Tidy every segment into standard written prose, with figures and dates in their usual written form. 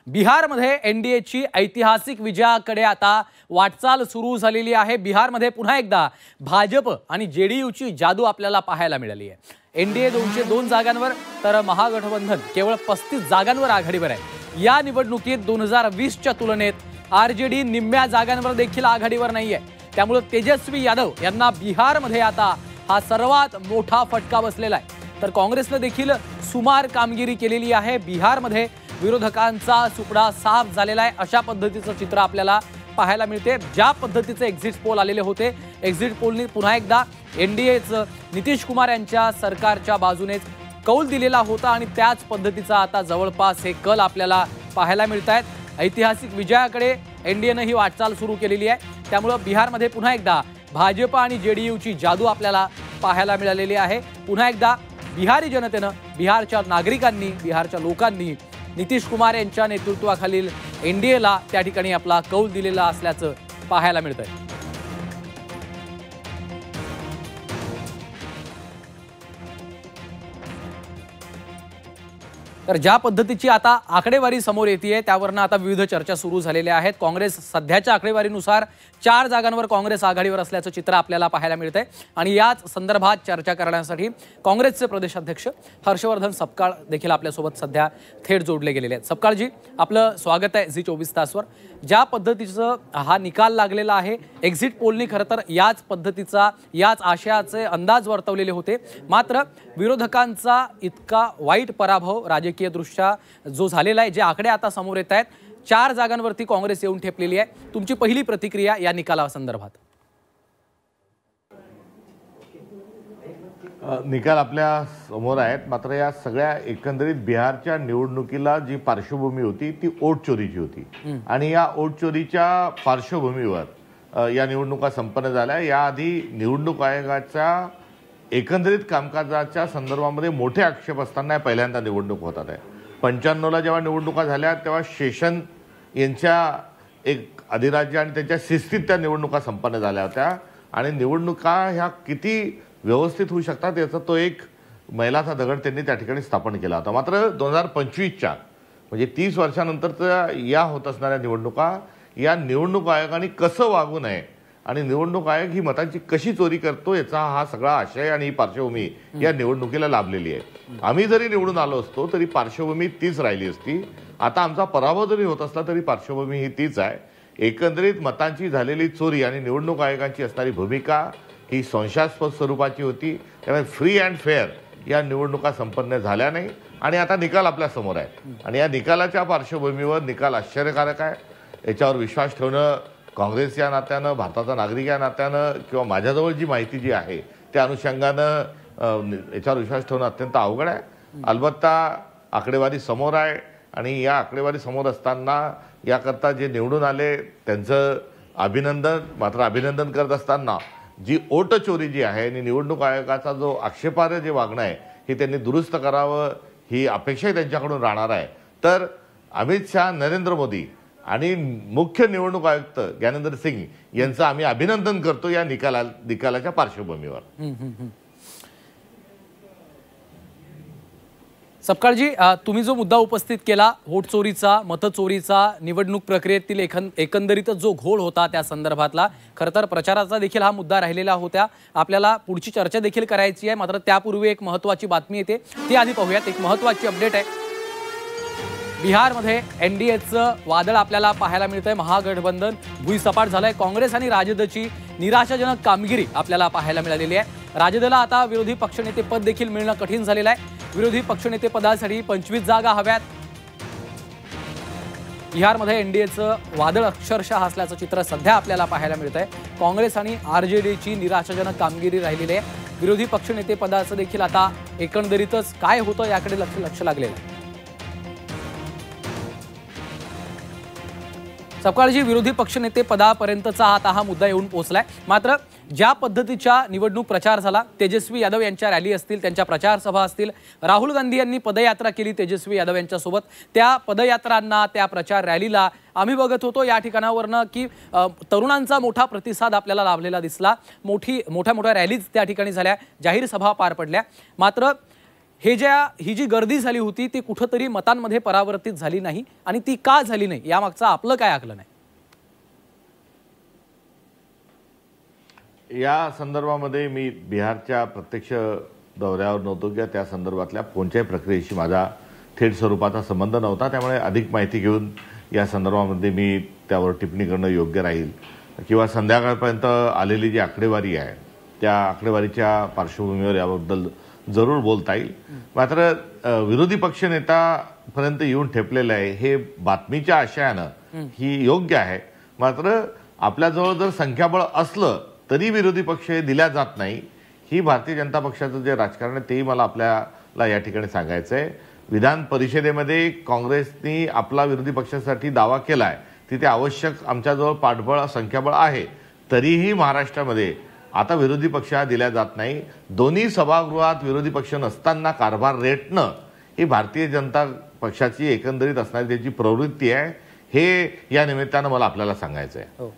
बिहारमध्ये एनडीएची ऐतिहासिक विजयाकडे आता वाटचाल सुरू झालेली आहे। बिहारमध्ये पुन्हा एकदा भाजप आणि जेडीयूची जादू आपल्याला पाहायला मिळाली आहे। एनडीए 202 जागांवर तर महागठबंधन केवळ 35 जागांवर आघाडीवर आहे। या निवडणुकीत 2020च्या तुलनेत आरजेडी निम्म्या जागांवर देखील आघाडीवर नाहीये। त्यामुळे तेजस्वी यादव यांना बिहारमध्ये आता हा सर्वात मोठा फटका बसलेला आहे। तर काँग्रेसने देखील सुमार कामगिरी केलेली आहे। बिहारमध्ये विरोधकांचा सुपडा साफ झालेला आहे। अशा पद्धतीचं चित्र आपल्याला पाहायला मिळते। ज्या पद्धतीचे एक्झिट पोल आलेले होते, एक्झिट पोलनी पुन्हा एकदा एनडीएचं नितीश कुमार यांच्या सरकारच्या बाजूने कौल दिलेला होता आणि त्याच पद्धतीचा आता जवळपास हे कल आपल्याला पाहायला मिळतात। ऐतिहासिक विजयाकडे एनडीएने ही वाटचाल सुरू केलेली आहे। त्यामुळे बिहारमध्ये पुन्हा एकदा भाजप आणि जेडीयूची जादू आपल्याला पाहायला मिळालेली आहे। पुन्हा एकदा बिहारी जनतेने, बिहारच्या नागरिकांनी, बिहारच्या लोकांनी नितीश कुमार यांच्या नेतृत्वाखालील एनडीएला त्या ठिकाणी आपला कौल दिलेला असल्याचं पाहायला मिळतंय। तर ज्या पद्धतीची आता आकडेवारी समोर येते त्यावरनं आता विविध चर्चा सुरू झालेल्या आहेत। काँग्रेस सध्याच्या आकडेवारीनुसार 4 जागांवर काँग्रेस आघाडीवर असल्याचं चित्र आपल्याला पाहायला मिळतंय आणि याच संदर्भात चर्चा करण्यासाठी काँग्रेसचे प्रदेशाध्यक्ष हर्षवर्धन सपकाळ देखील आपल्यासोबत सध्या थेट जोडले गेलेले आहेत। सपकाळजी, आपलं स्वागत आहे झी 24 तासवर। ज्या पद्धतीचं हा निकाल लागलेला आहे, एक्झिट पोलनी खरं तर याच पद्धतीचा, याच आशयाचे अंदाज वर्तवलेले होते, मात्र विरोधकांचा इतका वाईट पराभव राजकीय दृष्ट्या जो झालेला आहे, जे आकडे आता समोर येत आहेत, 4 जागांवरती काँग्रेस येऊन ठेपलेली आहे। तुमची पहिली प्रतिक्रिया या निकालासंदर्भात? निकाल आपल्या समोर आहेत, मात्र या सगळ्या एकंदरीत बिहारच्या निवडणुकीला जी पार्श्वभूमी होती ती ओट चोरीची होती आणि या ओट चोरीच्या पार्श्वभूमीवर या निवडणुका संपन्न झाल्या। याआधी निवडणूक आयोगाच्या एकंदरीत कामकाजाच्या संदर्भामध्ये मोठे आक्षेप असताना पहिल्यांदा निवडणूक होतात आहे। 95ला जेव्हा निवडणुका झाल्या तेव्हा शेषन यांच्या एक अधिराज्य आणि त्यांच्या शिस्तीत त्या निवडणुका संपन्न झाल्या होत्या आणि निवडणुका ह्या किती व्यवस्थित होऊ शकतात याचा तो एक मैलाचा दगड त्यांनी त्या ठिकाणी स्थापन केला होता। मात्र 2025च्या म्हणजे 30 वर्षानंतरच्या या होत असणाऱ्या निवडणुका, या निवडणूक आयोगाने कसं वागू नये आणि निवडणूक आयोग ही मतांची कशी चोरी करतो याचा हा सगळा आशय आणि ही पार्श्वभूमी या निवडणुकीला लाभलेली आहे। आम्ही जरी निवडून आलो असतो तरी पार्श्वभूमी तीच राहिली असती। आता आमचा पराभव जरी होत असला तरी पार्श्वभूमी ही तीच आहे। एकंदरीत मतांची झालेली चोरी आणि निवडणूक आयोगाची असणारी भूमिका ही संशयास्पद स्वरूपाची होती। त्यामुळे फ्री अँड फेअर या निवडणुका संपन्न झाल्या नाही आणि आता निकाल आपल्या समोर आहे आणि या निकालाच्या पार्श्वभूमीवर निकाल आश्चर्यकारक आहे। याच्यावर विश्वास ठेवणं काँग्रेस या नात्यानं, भारताचा नागरिक या नात्यानं किंवा माझ्याजवळ जी माहिती जी आहे त्या अनुषंगानं याच्यावर विश्वास ठेवणं अत्यंत अवघड आहे। अलबत्ता आकडेवारी समोर आहे आणि या आकडेवारी समोर असताना याकरता जे निवडून आले त्यांचं अभिनंदन, मात्र अभिनंदन करत असताना जी ओट चोरी जी आहे आणि निवडणूक आयोगाचा जो आक्षेपार्ह जे वागणं आहे हे त्यांनी दुरुस्त करावं ही अपेक्षाही त्यांच्याकडून राहणार आहे। तर अमित शहा, नरेंद्र मोदी आणि मुख्य निवडणूक आयुक्त ज्ञानेंद्र सिंग यांचं आम्ही अभिनंदन करतो या निकालाच्या पार्श्वभूमीवर। सपकाळजी, तुम्ही जो मुद्दा उपस्थित केला वोट चोरीचा, मतचोरीचा, निवडणूक प्रक्रियेतील एकंदरीतच जो घोळ होता त्या संदर्भातला, खरं तर प्रचाराचा देखील हा मुद्दा राहिलेला होता। आपल्याला पुढची चर्चा देखील करायची आहे, मात्र त्यापूर्वी एक महत्त्वाची बातमी येते, ती आधी पाहूयात। एक महत्त्वाची अपडेट आहे, बिहारमध्ये एनडीएचं वादळ आपल्याला पाहायला मिळतंय। महागठबंधन भुईसपाट झालंय। काँग्रेस आणि राजदची निराशाजनक कामगिरी आपल्याला पाहायला मिळालेली आहे। राजदला आता विरोधी पक्षनेते पद देखील मिळणं कठीण झालेलं आहे। विरोधी पक्षनेते पदासाठी 25 जागा हव्यात। बिहारमध्ये एनडीएचं वादळ अक्षरशः असल्याचं चित्र सध्या आपल्याला पाहायला मिळतंय। काँग्रेस आणि आरजेडीची निराशाजनक कामगिरी राहिलेली आहे। विरोधी पक्षनेते पदाचं देखील आता एकंदरीतच काय होतं याकडे लक्ष लागलेलं आहे। सपकाळजी, विरोधी पक्षनेते पदापर्यंतचा आता हा मुद्दा येऊन पोहोचलाय। मात्र ज्या पद्धतीचा निवडणूक प्रचार झाला, तेजस्वी यादव यांच्या रॅली असतील, त्यांच्या प्रचार सभा असतील, राहुल गांधी यांनी पदयात्रा केली तेजस्वी यादव यांच्यासोबत, त्या पदयात्रांना, त्या प्रचार रॅलीला आम्ही बघत होतो या ठिकाणावरनं की तरुणांचा मोठा प्रतिसाद आपल्याला लाभलेला दिसला। मोठ्या रॅलीज त्या ठिकाणी झाल्या, जाहीर सभा पार पडल्या। मात्र ही जी गर्दी झाली होती ती कुठंतरी मतांमध्ये परावर्तित झाली नाही आणि ती का झाली नाही यामागचं आपलं काय आकलन आहे? या संदर्भामध्ये मी बिहारच्या प्रत्यक्ष दौऱ्यावर नव्हतो किंवा त्या संदर्भातल्या कोणत्याही प्रक्रियेशी माझा थेट स्वरूपाचा संबंध नव्हता, त्यामुळे अधिक माहिती घेऊन या संदर्भामध्ये मी त्यावर टिप्पणी करणं योग्य राहील किंवा संध्याकाळपर्यंत आलेली जी आकडेवारी आहे त्या आकडेवारीच्या पार्श्वभूमीवर याबद्दल जरूर बोलता येईल. मात्र विरोधी पक्षनेतापर्यंत येऊन ठेपलेलं आहे हे बातमीच्या आशयानं ही योग्य आहे. मात्र आपल्याजवळ जर संख्याबळ असलं तरी विरोधी पक्ष दिल्या जात नाही, ही भारतीय जनता पक्षाचं जे राजकारण आहे तेही मला आपल्याला या ठिकाणी सांगायचं आहे. विधान परिषदेमध्ये काँग्रेसनी आपला विरोधी पक्षासाठी दावा केलाय, तिथे आवश्यक आमच्याजवळ पाठबळ संख्याबळ आहे, तरीही महाराष्ट्रामध्ये आता विरोधी पक्ष दिल्या जात नाही. दोन्ही सभागृहात विरोधी पक्ष नसताना कारभार रेटणं ही भारतीय जनता पक्षाची एकंदरीत असणारी त्याची प्रवृत्ती आहे, हे या निमित्तानं मला आपल्याला सांगायचं आहे.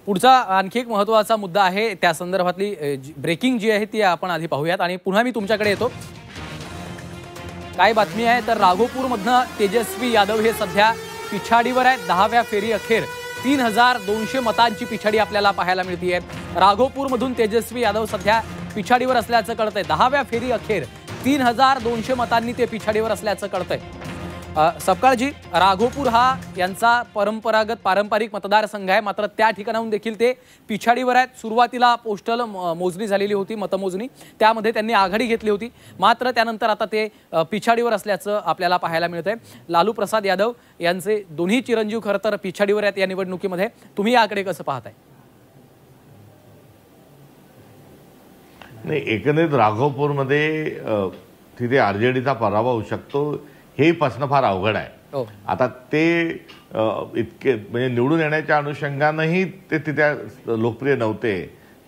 पुढचा आणखी एक महत्त्वाचा मुद्दा आहे, त्या संदर्भातली ब्रेकिंग जी आहे ती आपण आधी पाहूयात आणि पुन्हा मी तुमच्याकडे येतो. काय बातमी आहे तर राघोपूरमधनं तेजस्वी यादव हे सध्या पिछाडीवर आहेत. 10व्या फेरी अखेर 3200 मतांची पिछाडी आपल्याला पाहायला मिळते. राघोपूरमधून तेजस्वी यादव सध्या पिछाडीवर असल्याचं कळतंय. 10व्या फेरी अखेर 3200 मतांनी ते पिछाडीवर असल्याचं कळतंय. सपकाळजी, राघोपूर हा यांचा पारंपरिक मतदारसंघ आहे, मात्र त्या ठिकाणाहून देखील ते पिछाडीवर आहेत. सुरुवातीला पोस्टल मोजणी झालेली होती, मतमोजणी, त्यामध्ये त्यांनी आघाडी घेतली होती, मात्र त्यानंतर आता ते पिछाडीवर असल्याचं आपल्याला पाहायला मिळतंय. लालू प्रसाद यादव यांचे दोन्ही चिरंजीव खरं तर पिछाडीवर आहेत या निवडणुकीमध्ये. तुम्ही याकडे कसं पाहताय? नाही, एकंदरीत राघोपूरमध्ये तिथे आरजेडीचा पराभव होऊ शकतो हे पासणं फार अवघड आहे. आता ते इतके म्हणजे निवडून येण्याच्या अनुषंगानंही ते तिथे लोकप्रिय नव्हते.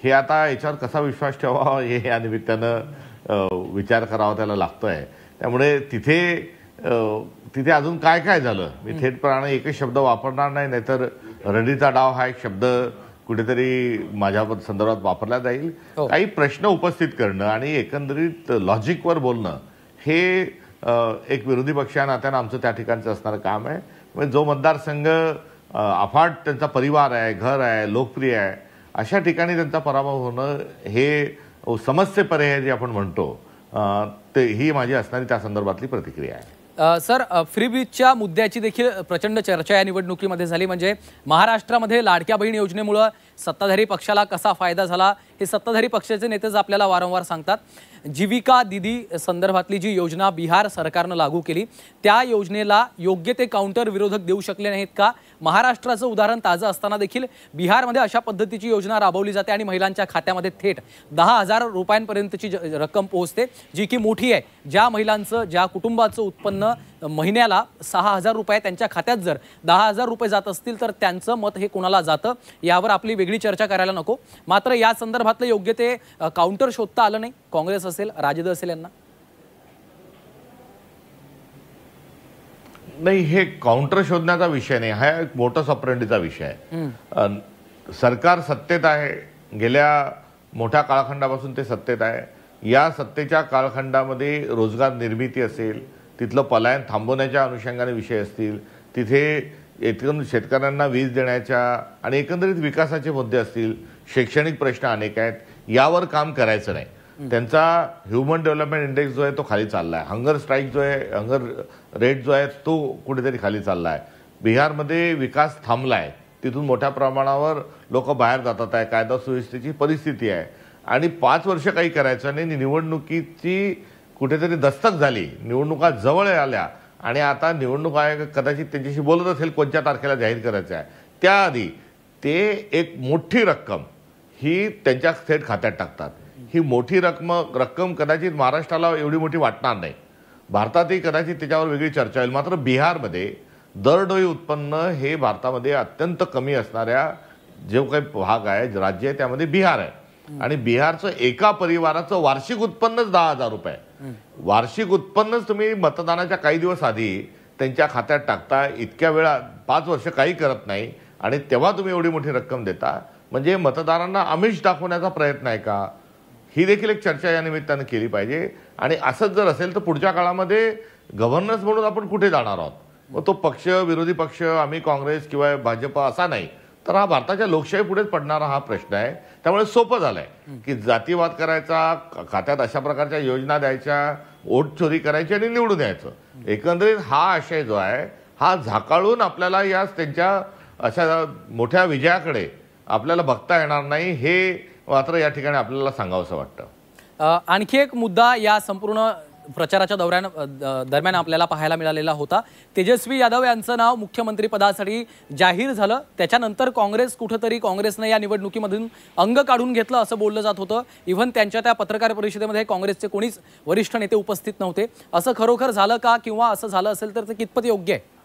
हे आता याच्यावर कसा विश्वास ठेवावा हे या निमित्तानं विचार करावा त्याला लागतोय. त्यामुळे तिथे अजून काय काय झालं मी थेटपणाने एकच शब्द वापरणार नाही, नाहीतर रणनीचा डाव हा एक शब्द कुठेतरी माझ्या संदर्भात वापरला जाईल. काही प्रश्न उपस्थित करणं आणि एकंदरीत लॉजिकवर बोलणं हे एक विरोधी पक्षा नात्यानं आमचं त्या ठिकाणचं असणारं काम आहे. म्हणजे जो मतदारसंघ अफाट त्यांचा परिवार आहे, घर आहे, लोकप्रिय आहे, अशा ठिकाणी त्यांचा पराभव होणं हे समस्येपरे जे आपण म्हणतो ते ही माझी असणारी त्या संदर्भातली प्रतिक्रिया आहे. सर, फ्री बीजच्या मुद्द्याची देखील प्रचंड चर्चा या निवडणुकीमध्ये झाली. म्हणजे महाराष्ट्रामध्ये लाडक्या बहीण योजनेमुळे सत्ताधारी पक्षाला कसा फायदा झाला हे सत्ताधारी पक्षाचे नेतेच आपल्याला वारंवार सांगतात. जीविका दीदी संदर्भातली जी योजना बिहार सरकारनं लागू केली त्या योजनेला योग्य ते काउंटर विरोधक देऊ शकले नाहीत का? महाराष्ट्राचं उदाहरण ताजं असताना देखील बिहारमध्ये अशा पद्धतीची योजना राबवली जाते आणि महिलांच्या खात्यामध्ये थेट 10,000 रुपयांपर्यंतची रक्कम पोहोचते, जी की मोठी आहे. ज्या महिलांचं, ज्या कुटुंबाचं उत्पन्न महिन्याला 6,000 रुपये त्यांच्या खात्यात जर 10,000 रुपये जात असतील तर त्यांचं मत हे कोणाला जातं यावर आपली वेगळी चर्चा करायला नको. मात्र या संदर्भातलं योग्य ते काउंटर शोधता आलं नाही काँग्रेस असेल, राजद असेल यांना. नाही, हे काउंटर शोधण्याचा विषय नाही, हा एक मोठा ऑपरेंडीचा विषय आहे. सरकार सत्तेत आहे, गेल्या मोठ्या काळखंडापासून ते सत्तेत आहे. या सत्तेच्या काळखंडामध्ये रोजगार निर्मिती असेल, तिथलं पलायन थांबवण्याच्या अनुषंगाने विषय असतील, तिथे एकंदरीत शेतकऱ्यांना वीज देण्याच्या आणि एकंदरीत विकासाचे मुद्दे असतील, शैक्षणिक प्रश्न अनेक आहेत, यावर काम करायचं नाही. त्यांचा ह्युमन डेव्हलपमेंट इंडेक्स जो आहे तो खाली चालला आहे. हंगर स्ट्राईक जो आहे, हंगर रेट जो आहे तो कुठेतरी खाली चालला आहे. बिहारमध्ये विकास थांबला आहे, तिथून मोठ्या प्रमाणावर लोक बाहेर जातात आहे, कायदा सुव्यवस्थेची परिस्थिती आहे आणि 5 वर्ष काही करायचं नाही. निवडणुकीची कुठेतरी दस्तक झाली, निवडणुका जवळ आल्या आणि आता निवडणूक आयोग कदाचित त्यांच्याशी बोलत असेल कोणत्या तारखेला जाहीर करायचं आहे, त्याआधी ते एक मोठी रक्कम ही त्यांच्या थेट खात्यात टाकतात. ही मोठी रक्कम कदाचित महाराष्ट्राला एवढी मोठी वाटणार नाही, भारतातही कदाचित त्याच्यावर वेगळी चर्चा होईल. मात्र बिहारमध्ये दरडोई उत्पन्न हे भारतामध्ये अत्यंत कमी असणाऱ्या जो काही भाग आहे, राज्य आहे, त्यामध्ये बिहार आहे. आणि बिहारचं एका परिवाराचं वार्षिक उत्पन्नच 10,000 रुपये. वार्षिक उत्पन्नच तुम्ही मतदानाच्या काही दिवस आधी त्यांच्या खात्यात टाकता. इतक्या वेळा 5 वर्ष काही करत नाही आणि तेव्हा तुम्ही एवढी मोठी रक्कम देता. म्हणजे मतदारांना आमिष दाखवण्याचा प्रयत्न आहे का? ही देखील एक चर्चा या निमित्तानं केली पाहिजे. आणि असंच जर असेल तर पुढच्या काळामध्ये गव्हर्नन्स म्हणून आपण कुठे जाणार आहोत. मग तो पक्ष, विरोधी पक्ष, आम्ही काँग्रेस किंवा भाजप असा नाही, तर हा भारताच्या लोकशाही पुढेच पडणारा हा प्रश्न आहे. त्यामुळे सोपं झालंय की जातीवाद करायचा, खात्यात अशा प्रकारच्या योजना द्यायच्या, वोट चोरी करायची आणि निवडून यायचं. एकंदरीत हा आशय जो आहे हा झाकाळून आपल्याला या त्यांच्या अशा मोठ्या विजयाकडे आपल्याला बघता येणार नाही, हे मात्र या ठिकाणी आपल्याला सांगावंसं वाटतं. आणखी एक मुद्दा या संपूर्ण प्रचाराच्या दरम्यान आपल्याला पाहायला मिळालेला होता. तेजस्वी यादव यांचं नाव मुख्यमंत्री पदासाठी जाहीर झालं. त्याच्यानंतर काँग्रेसनं या निवडणुकीमधून अंग काढून घेतलं असं बोललं जात होतं. इव्हन त्यांच्या त्या पत्रकार परिषदेमध्ये काँग्रेसचे कोणीच वरिष्ठ नेते उपस्थित नव्हते. असं खरोखर झालं का, किंवा असं झालं असेल तर ते कितपत योग्य आहे?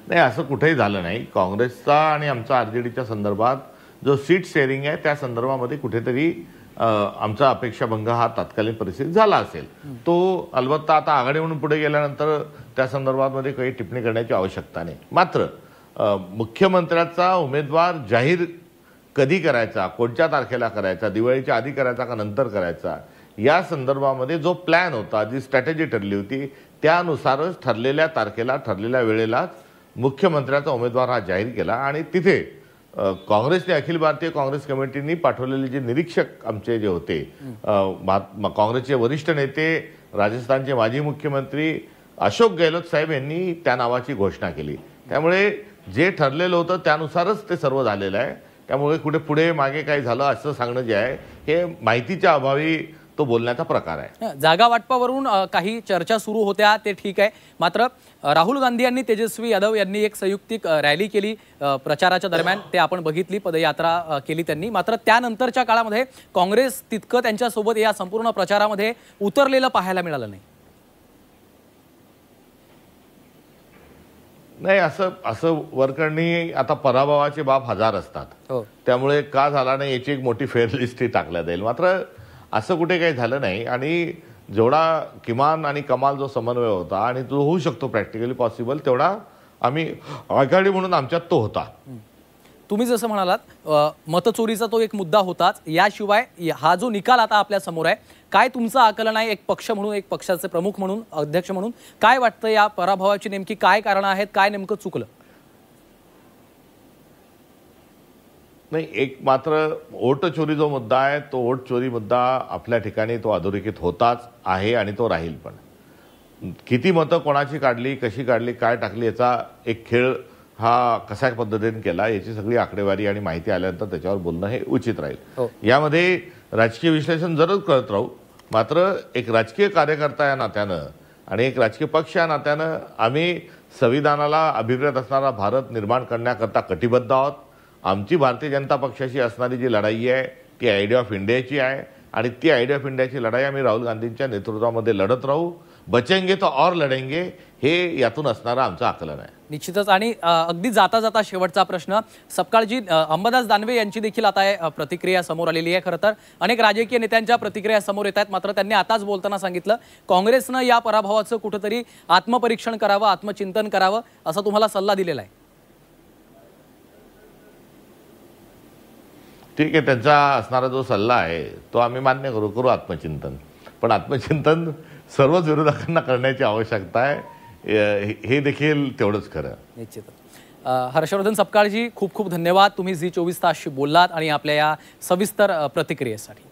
नाही, असं कुठेही झालं नाही. काँग्रेसचा आणि आमचा आरजेडीच्या संदर्भात जो सीट शेअरिंग आहे त्या संदर्भामध्ये कुठेतरी आमचा अपेक्षाभंग हा तत्कालीन परिस्थितीत झाला असेल. तो अलबत्ता आता आघाडी म्हणून पुढे गेल्यानंतर त्या संदर्भामध्ये काही टिप्पणी करण्याची आवश्यकता नाही. मात्र मुख्यमंत्र्याचा उमेदवार जाहीर कधी करायचा, कोणत्या तारखेला करायचा, दिवाळीच्या आधी करायचा का नंतर करायचा, या संदर्भामध्ये जो प्लॅन होता, जी स्ट्रॅटेजी ठरली होती, त्यानुसारच ठरलेल्या तारखेला, ठरलेल्या वेळेलाच मुख्यमंत्र्याचा उमेदवार हा जाहीर केला. आणि तिथे काँग्रेसने, अखिल भारतीय काँग्रेस कमिटीनी पाठवलेले जे निरीक्षक आमचे जे होते, काँग्रेसचे वरिष्ठ नेते, राजस्थानचे माजी मुख्यमंत्री अशोक गेहलोत साहेब यांनी त्या नावाची घोषणा केली. त्यामुळे जे ठरलेलं होतं त्यानुसारच ते सर्व झालेलं आहे. त्यामुळे कुठे पुढे मागे काय झालं असं सांगणं जे आहे हे माहितीच्या अभावी तो बोलण्याचा प्रकार आहे. जागा वाटपावरून काही चर्चा सुरू होत्या, ते ठीक आहे. मात्र राहुल गांधी यांनी, तेजस्वी यादव यांनी एक संयुक्तिक रॅली केली प्रचाराच्या दरम्यान, ते आपण बघितली, पदयात्रा केली त्यांनी. मात्र त्यानंतरच्या काळामध्ये काँग्रेस तितकं त्यांच्यासोबत या संपूर्ण प्रचारामध्ये उतरलेलं पाहायला मिळालं नाही. नाही, असं वरकरणी आता पराभवाचे बाप हजार असतात. त्यामुळे का झाला नाही याची एक मोठी फेअरलिस्ट टाकण्यात येईल. मात्र असं कुठे काही झालं नाही. आणि जेवढा किमान आणि कमाल जो समन्वय होता आणि तो होऊ शकतो प्रॅक्टिकली पॉसिबल, तेवढा आम्ही आघाडी म्हणून आमच्यात तो होता. तुम्ही जसं म्हणालात मतचोरीचा तो एक मुद्दा होताच. याशिवाय हा जो निकाल आता आपल्या समोर आहे, काय तुमचं आकलन आहे एक पक्ष म्हणून, एक पक्षाचे प्रमुख म्हणून, अध्यक्ष म्हणून? काय वाटतं या पराभवाची नेमकी काय कारणं आहेत, काय नेमकं चुकलं? नाही, एक मात्र वोट चोरी जो मुद्दा आहे, तो वोट चोरी मुद्दा आपल्या ठिकाणी तो अधोरेखित होताच आहे आणि तो राहील पण. किती मतं कोणाची काढली, कशी काढली, काय टाकली, याचा एक खेळ हा कशा पद्धतीने केला याची सगळी आकडेवारी आणि माहिती आल्यानंतर त्याच्यावर बोलणं हे उचित राहील. यामध्ये राजकीय विश्लेषण जरूर करत राहू. मात्र एक राजकीय कार्यकर्ता या नात्यानं आणि एक राजकीय पक्ष या नात्यानं आम्ही संविधानाला अभिप्रेत असणारा भारत निर्माण करण्याकरता कटिबद्ध आहोत. आमची भारतीय जनता पक्षाशी असणारी जी लढाई आहे ती आयडिया ऑफ इंडियाची आहे आणि ती आयडिया ऑफ इंडियाची लढाई आम्ही राहुल गांधींच्या नेतृत्वामध्ये लढत राहू. बचेंगे तो और लढेंगे, हे यातून असणारं आमचं आकलन आहे. निश्चितच. आणि अगदी जाता जाता शेवटचा प्रश्न, सपकाळजी, अंबादास दानवे यांची देखील आता प्रतिक्रिया समोर आलेली आहे. खरं तर अनेक राजकीय नेत्यांच्या प्रतिक्रिया समोर येत आहेत. मात्र त्यांनी आताच बोलताना सांगितलं काँग्रेसनं या पराभवाचं कुठंतरी आत्मपरीक्षण करावं, आत्मचिंतन करावं, असा तुम्हाला सल्ला दिलेला आहे. ठीक आहे, त्यांचा असणारा जो सल्ला आहे तो आम्ही मान्य करू आत्मचिंतन. पण आत्मचिंतन सर्वच विरोधकांना करण्याची आवश्यकता आहे, हे देखील तेवढंच खरं. निश्चितच. हर्षवर्धन सपकाळजी, खूप खूप धन्यवाद. तुम्ही झी 24 तासशी बोललात आणि आपल्या या सविस्तर प्रतिक्रियेसाठी.